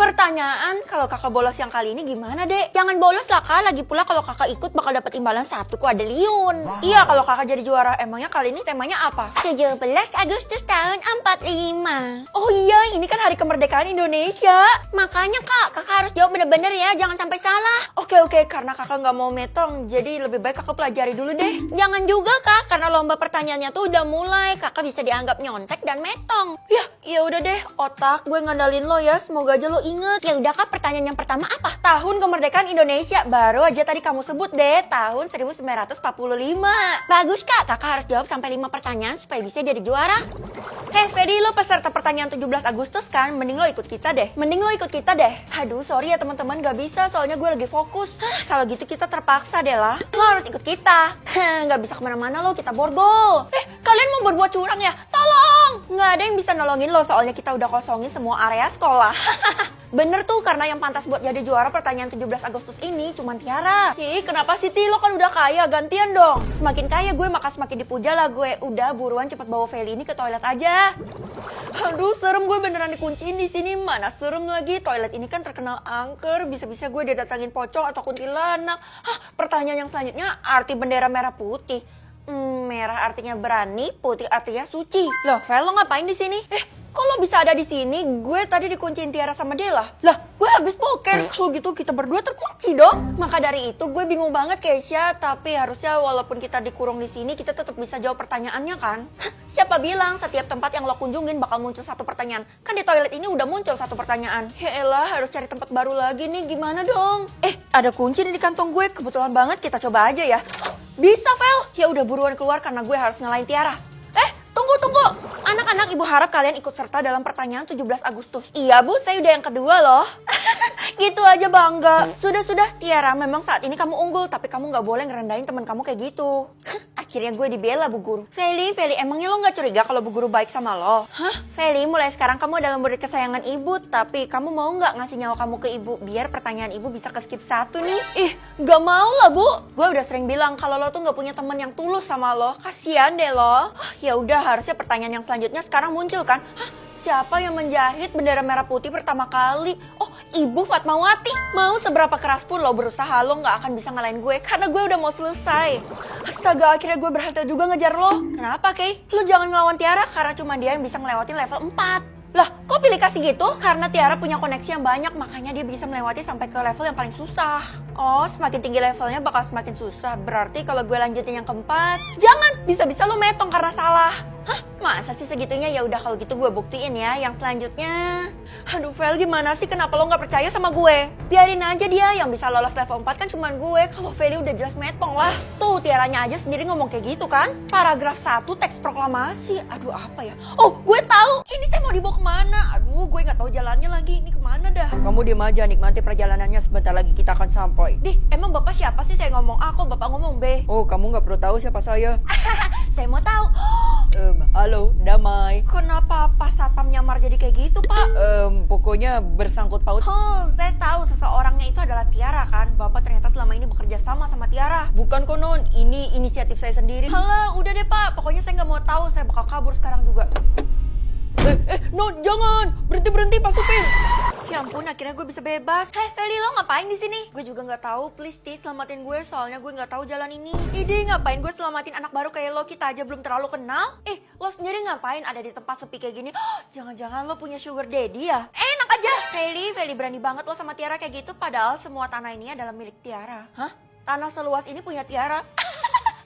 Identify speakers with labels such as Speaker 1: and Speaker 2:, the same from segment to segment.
Speaker 1: Pertanyaan, kalau kakak bolos yang kali ini gimana, Dek? Jangan bolos lah, Kak. Lagi pula kalau kakak ikut bakal dapat imbalan 1 kuadriliun. Wow. Iya, kalau kakak jadi juara. Emangnya kali ini temanya apa? 17 Agustus tahun 45. Oh iya, ini kan hari kemerdekaan Indonesia. Makanya, Kak, kakak harus jawab bener-bener ya. Jangan sampai salah. Oke, karena kakak nggak mau metong, jadi lebih baik kakak pelajari dulu deh. Jangan juga, Kak, karena lomba pertanyaannya tuh udah mulai. Kakak bisa dianggap nyontek dan metong. Ya udah deh, otak gue ngandalin lo ya. Semoga aja lo inget. Ya udah, Kak, pertanyaan yang pertama apa? Tahun kemerdekaan Indonesia. Baru aja tadi kamu sebut deh, tahun 1945. Bagus, Kak. Kakak harus jawab sampai 5 pertanyaan supaya bisa jadi juara. Fedi, lo peserta pertanyaan 17 Agustus kan? Mending lo ikut kita deh. Aduh, sorry ya teman-teman, gak bisa soalnya gue lagi fokus. Kalau gitu kita terpaksa deh lah. Lo harus ikut kita. Gak bisa kemana-mana lo, kita borgol. Kalian mau berbuat curang ya? Tolong! Gak ada yang bisa nolongin lo soalnya kita udah kosongin semua area sekolah. Bener tuh, karena yang pantas buat jadi juara pertanyaan 17 Agustus ini cuma Tiara. Ih, kenapa sih, Ti? Lo kan udah kaya, gantian dong. Semakin kaya gue, maka semakin dipuja lah gue. Udah, buruan cepet bawa Feli ini ke toilet aja. Aduh, serem, gue beneran dikunciin di sini. Mana serem lagi, toilet ini kan terkenal angker. Bisa-bisa gue didatangin pocong atau kuntilanak. Pertanyaan yang selanjutnya, arti bendera merah putih. Merah artinya berani, putih artinya suci. Loh, Fel, lo ngapain di sini? Kok lo bisa ada di sini? Gue tadi dikunciin Tiara sama Della. Lah, gue habis poker. Kalau gitu kita berdua terkunci dong. Maka dari itu gue bingung banget, Keisha. Tapi harusnya walaupun kita dikurung di sini, kita tetap bisa jawab pertanyaannya kan? Siapa bilang setiap tempat yang lo kunjungin bakal muncul 1 pertanyaan? Kan di toilet ini udah muncul 1 pertanyaan. Ya elah, harus cari tempat baru lagi nih. Gimana dong? Ada kunci nih di kantong gue. Kebetulan banget, kita coba aja ya. Bisa, Vel. Ya udah, buruan keluar karena gue harus ngalahin Tiara. Tunggu. Anak-anak, ibu harap kalian ikut serta dalam pertanyaan 17 Agustus. Iya, Bu, saya udah yang kedua loh. Gitu aja bangga. Sudah, Tiara, memang saat ini kamu unggul, tapi kamu gak boleh ngerendahin teman kamu kayak gitu. Akhirnya gue dibela, Bu Guru. Feli, emangnya lo gak curiga kalau Bu Guru baik sama lo? Feli, mulai sekarang kamu adalah murid kesayangan ibu, tapi kamu mau gak ngasih nyawa kamu ke ibu, biar pertanyaan ibu bisa ke-skip 1 nih? Gak mau lah, Bu. Gue udah sering bilang kalau lo tuh gak punya teman yang tulus sama lo. Kasian deh lo. Ya udah, harusnya pertanyaan yang selanjutnya sekarang muncul kan? Siapa yang menjahit bendera merah putih pertama kali? Oh, Ibu Fatmawati. Mau seberapa keras pun lo berusaha, lo gak akan bisa ngalahin gue. Karena gue udah mau selesai. Astaga, akhirnya gue berhasil juga ngejar lo. Kenapa, Kay? Lo jangan ngelawan Tiara karena cuma dia yang bisa ngelewatin level 4. Lah, kok pilih kasih gitu? Karena Tiara punya koneksi yang banyak, makanya dia bisa melewati sampai ke level yang paling susah. Oh, semakin tinggi levelnya bakal semakin susah. Berarti kalau gue lanjutin yang keempat, jangan! Bisa-bisa lo metong karena salah. Masa sih segitunya? Ya udah, kalau gitu gue buktiin ya yang selanjutnya. Aduh, Vel, gimana sih? Kenapa lo nggak percaya sama gue? Biarin aja dia, yang bisa lolos level 4 kan cuman gue. Kalau Feli udah jelas metong lah. Tuh, Tiaranya aja sendiri ngomong kayak gitu kan? Paragraf 1 teks proklamasi. Aduh, apa ya? Oh, gue tahu. Ini saya mau dibawa kemana? Aduh, gue nggak tahu jalannya lagi. Ini kemana dah? Kamu diam aja, nikmati perjalanannya. Sebentar lagi kita akan sampai. Dih, emang bapak siapa sih? Saya ngomong A, kok bapak ngomong B? Oh, kamu nggak perlu tahu siapa saya. Saya mau tahu. Halo, damai. Kenapa Pak Satpam nyamar jadi kayak gitu, Pak? Pokoknya bersangkut paut. Saya tahu seseorangnya itu adalah Tiara kan? Bapak ternyata selama ini bekerja sama Tiara. Bukan konon, ini inisiatif saya sendiri. Halah, udah deh Pak. Pokoknya saya nggak mau tahu, saya bakal kabur sekarang juga. Non, jangan! Berhenti, Pak Supir! Ya ampun, akhirnya gue bisa bebas. Feli, lo ngapain di sini? Gue juga nggak tahu. Please, Ti, selamatin gue. Soalnya gue nggak tahu jalan ini. Ide, ngapain gue selamatin anak baru kayak lo? Kita aja belum terlalu kenal. Lo sendiri ngapain ada di tempat sepi kayak gini? Jangan-jangan lo punya sugar daddy ya? Enak aja! Feli berani banget lo sama Tiara kayak gitu. Padahal semua tanah ini adalah milik Tiara. Tanah seluas ini punya Tiara?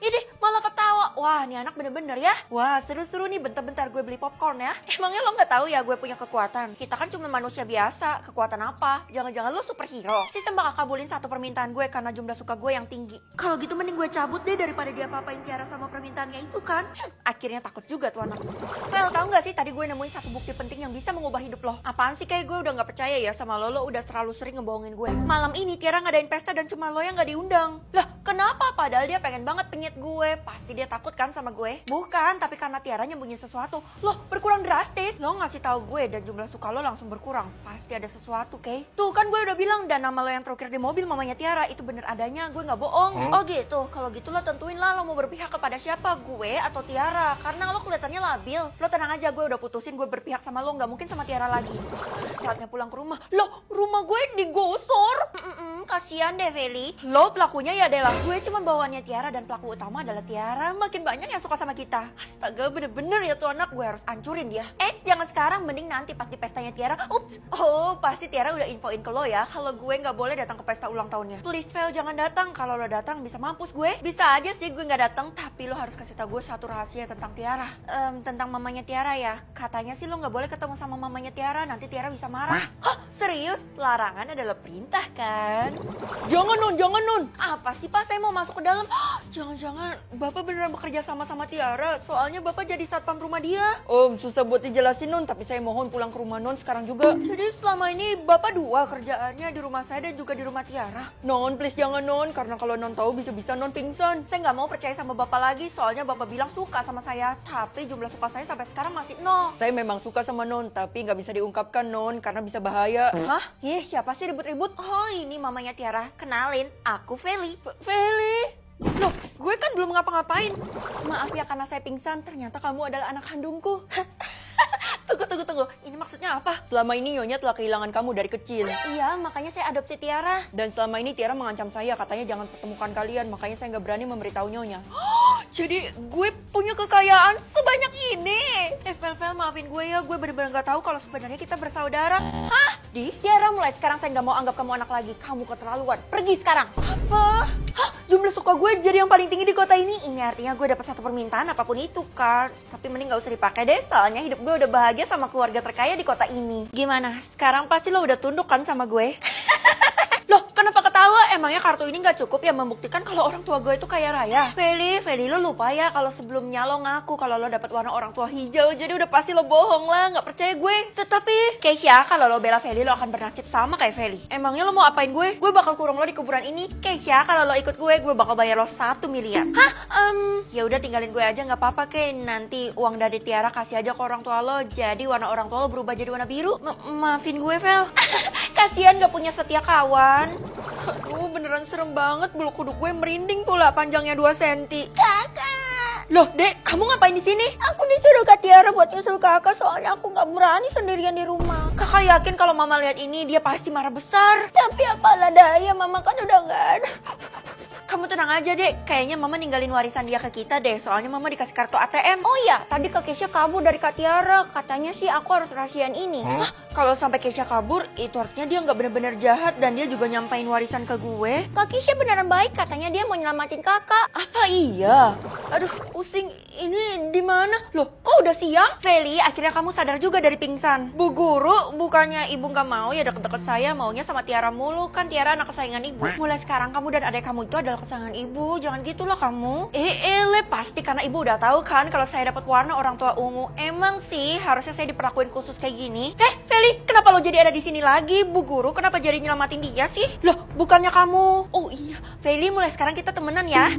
Speaker 1: Idih, malah ketawa. Wah, ini anak bener-bener ya. Wah, seru-seru nih. Bentar-bentar gue beli popcorn ya. Emangnya lo gak tahu ya gue punya kekuatan? Kita kan cuma manusia biasa. Kekuatan apa? Jangan-jangan lo superhero? Sistem bakal kabulin 1 permintaan gue karena jumlah suka gue yang tinggi. Kalau gitu mending gue cabut deh daripada dia apa-apain Tiara sama permintaannya itu kan. Akhirnya takut juga tuh anak. Fel, tau gak sih tadi gue nemuin 1 bukti penting yang bisa mengubah hidup lo? Apaan sih? Kayak gue udah gak percaya ya sama lo. Lo udah terlalu sering ngebohongin gue. Malam ini Tiara ngadain pesta dan cuma lo yang gak diundang. Lah, kenapa? Padahal dia pengen banget penyet gue. Pasti dia takut takut kan sama gue? Bukan, tapi karena Tiara nyembunyiin sesuatu. Loh, berkurang drastis. Lo ngasih tahu gue dan jumlah suka lo langsung berkurang. Pasti ada sesuatu, Kay. Tuh kan gue udah bilang, dan nama lo yang terukir di mobil mamanya Tiara itu bener adanya, gue nggak bohong. Oh gitu, kalau gitu lo tentuin lah lo mau berpihak kepada siapa, gue atau Tiara. Karena lo kelihatannya labil. Lo tenang aja, gue udah putusin gue berpihak sama lo, nggak mungkin sama Tiara lagi. Saatnya pulang ke rumah. Loh, rumah gue digosor. Kasian deh, Feli. Lo pelakunya ya Dela. Gue cuma bawaannya Tiara dan pelaku utama adalah Tiara. Makin banyak yang suka sama kita. Astaga, bener-bener ya tuh anak, gue harus hancurin dia. Jangan sekarang, mending nanti pas di pestanya Tiara. Ups, oh pasti Tiara udah infoin ke lo ya kalau gue nggak boleh datang ke pesta ulang tahunnya. Please Fel, jangan datang. Kalau lo datang bisa mampus gue. Bisa aja sih gue nggak datang, tapi lo harus kasih tau gue satu rahasia tentang Tiara. Tentang mamanya Tiara ya. Katanya sih lo nggak boleh ketemu sama mamanya Tiara, nanti Tiara bisa marah. Hah? Serius? Larangan adalah perintah kan? Jangan non. Apa sih Pak? Saya mau masuk ke dalam. Jangan-jangan Bapak beneran bekerja sama Tiara. Soalnya Bapak jadi satpam rumah dia. Susah buat dijelasin non, tapi saya mohon pulang ke rumah non sekarang juga. Jadi selama ini Bapak dua kerjaannya, di rumah saya dan juga di rumah Tiara. Non, please jangan non, karena kalau non tahu bisa-bisa non pingsan. Saya nggak mau percaya sama Bapak lagi, soalnya Bapak bilang suka sama saya, tapi jumlah suka saya sampai sekarang masih nol. Saya memang suka sama non, tapi nggak bisa diungkapkan non, karena bisa bahaya. Hah? Siapa sih ribut-ribut? Oh, ini mamanya Tiara. Kenalin, aku Feli. Feli? Loh, gue kan belum ngapa-ngapain. Maaf ya karena saya pingsan, ternyata kamu adalah anak kandungku. Tunggu. Ini maksudnya apa? Selama ini Nyonya telah kehilangan kamu dari kecil. Iya, makanya saya adopsi Tiara. Dan selama ini Tiara mengancam saya, katanya jangan pertemukan kalian. Makanya saya nggak berani memberitahu Nyonya. Jadi gue punya kekayaan sebanyak ini. Fel, maafin gue ya. Gue bener-bener nggak tahu kalau sebenarnya kita bersaudara. Hah? Tiara, mulai sekarang saya nggak mau anggap kamu anak lagi. Kamu keterlaluan. Pergi sekarang. Apa? Hah? Jumlah suka gue jadi yang paling tinggi di kota ini. Ini artinya gue dapat satu permintaan apapun itu kan. Tapi mending gak usah dipakai deh. Soalnya hidup gue udah bahagia sama keluarga terkaya di kota ini. Gimana? Sekarang pasti lo udah tunduk kan sama gue? Loh, kenapa ketawa? Emangnya kartu ini gak cukup ya membuktikan kalau orang tua gue itu kaya raya? Feli, lo lupa ya kalau sebelumnya lo ngaku kalau lo dapat warna orang tua hijau. Jadi udah pasti lo bohong lah, gak percaya gue. Tetapi, Keisha, kalau lo bela Feli lo akan bernasib sama kayak Feli. Emangnya lo mau apain gue? Gue bakal kurung lo di kuburan ini. Keisha, kalau lo ikut gue bakal bayar lo 1 miliar. Hah? Ya udah tinggalin gue aja nggak apa-apa Kay. Nanti uang dari Tiara kasih aja ke orang tua lo. Jadi warna orang tua lo berubah jadi warna biru. Maafin gue, Fel. Kasian gak punya setia kawan. Aduh, beneran serem banget. Bulu kuduk gue merinding pula, panjangnya 2 cm. Kakak. Loh, Dek, kamu ngapain di sini? Aku disuruh Kak Tiara buat nyusul kakak, soalnya aku nggak berani sendirian di rumah. Kakak yakin kalau mama lihat ini dia pasti marah besar. Tapi apalah daya, mama kan udah nggak ada. Kamu tenang aja deh, kayaknya mama ninggalin warisan dia ke kita deh, soalnya mama dikasih kartu ATM. Oh iya, tadi Kak Keisha kabur dari Kak Tiara, katanya sih aku harus rahasiain ini. Hah? Kalau sampai Keisha kabur, itu artinya dia nggak benar-benar jahat dan dia juga nyampain warisan ke gue. Kak Keisha beneran baik, katanya dia mau nyelamatin kakak. Apa iya? Aduh, pusing, ini di mana? Loh, kok udah siang? Feli, akhirnya kamu sadar juga dari pingsan. Bu Guru, bukannya ibu nggak mau ya deket-deket saya, maunya sama Tiara mulu, kan Tiara anak kesayangan ibu. Mulai sekarang kamu dan adik kamu itu adalah kesayangan ibu, jangan gitulah kamu. Pasti karena ibu udah tahu kan kalau saya dapat warna orang tua ungu. Emang sih harusnya saya diperlakuin khusus kayak gini. Feli, kenapa lo jadi ada di sini lagi? Bu Guru kenapa jadi nyelamatin dia sih? Loh, bukannya kamu. Oh iya, Feli mulai sekarang kita temenan ya.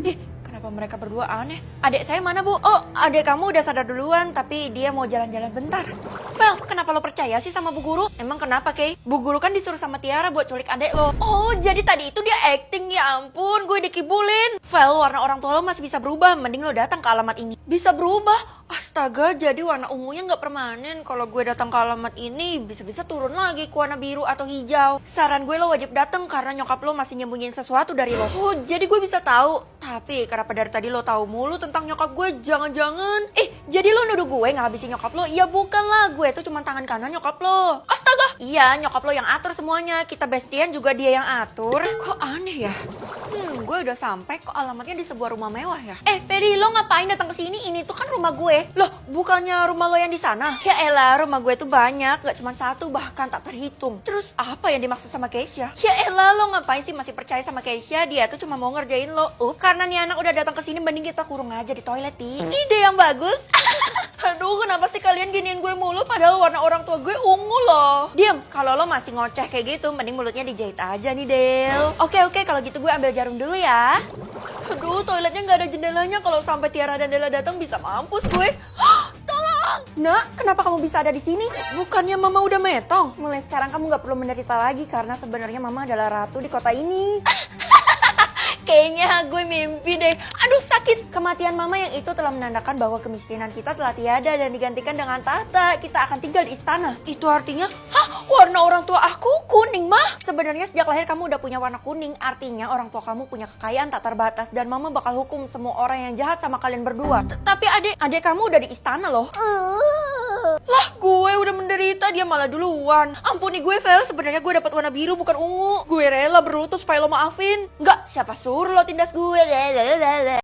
Speaker 1: Kenapa mereka berdua aneh? Adik saya mana, Bu? Oh, adik kamu udah sadar duluan, tapi dia mau jalan-jalan bentar. Fel, kenapa lo percaya sih sama Bu Guru? Emang kenapa, Kay? Bu Guru kan disuruh sama Tiara buat culik adik lo. Oh, jadi tadi itu dia acting, ya ampun, gue dikibulin. Fel, warna orang tua lo masih bisa berubah, mending lo datang ke alamat ini. Bisa berubah? Astaga, jadi warna ungunya nggak permanen. Kalau gue datang ke alamat ini, bisa-bisa turun lagi ke warna biru atau hijau. Saran gue lo wajib datang karena nyokap lo masih nyembunyiin sesuatu dari lo. Oh, jadi gue bisa tahu. Tapi kenapa dari tadi lo tahu mulu tentang nyokap gue? Jangan-jangan. Jadi lo nuduh gue ngabisin nyokap lo? Ya bukan lah, gue tuh cuma tangan kanan nyokap lo. Astaga. Iya, nyokap lo yang atur semuanya. Kita bestian juga dia yang atur. Kok aneh ya? Gue udah sampai kok alamatnya di sebuah rumah mewah ya. Fedi, lo ngapain datang ke sini? Ini tuh kan rumah gue. Loh, bukannya rumah lo yang di sana? Ya elah, rumah gue tuh banyak, gak cuma satu, bahkan tak terhitung. Terus apa yang dimaksud sama Keisha? Ya elah, lo ngapain sih masih percaya sama Keisha? Dia tuh cuma mau ngerjain lo. Karena nih anak udah datang ke sini, mending kita kurung aja di toilet, Ti. Ide yang bagus. Aduh, kenapa sih kalian giniin gue mulu padahal warna orang tua gue ungu loh. Diam, kalau lo masih ngoceh kayak gitu, mending mulutnya dijahit aja nih, Del. Oke, kalau gitu gue ambil jarum dulu ya. Aduh, toiletnya nggak ada jendelanya. Kalau sampai Tiara dan Della datang bisa mampus gue. Tolong! Nak, kenapa kamu bisa ada di sini? Bukannya Mama udah metong? Mulai sekarang kamu nggak perlu menderita lagi karena sebenarnya Mama adalah ratu di kota ini. Kayaknya gue mimpi deh. Aduh sakit. Kematian Mama yang itu telah menandakan bahwa kemiskinan kita telah tiada dan digantikan dengan tahta. Kita akan tinggal di istana. Itu artinya, hah? Warna orang tua aku kuning, Mah? Sebenarnya sejak lahir kamu udah punya warna kuning. Artinya orang tua kamu punya kekayaan tak terbatas. Dan Mama bakal hukum semua orang yang jahat sama kalian berdua. Tapi adik kamu udah di istana loh. Lah, gue udah menderita, dia malah duluan. Ampuni gue, Vel. Sebenarnya gue dapat warna biru bukan ungu. Gue rela berlutut supaya lo maafin. Enggak, siapa suruh lo tindas gue?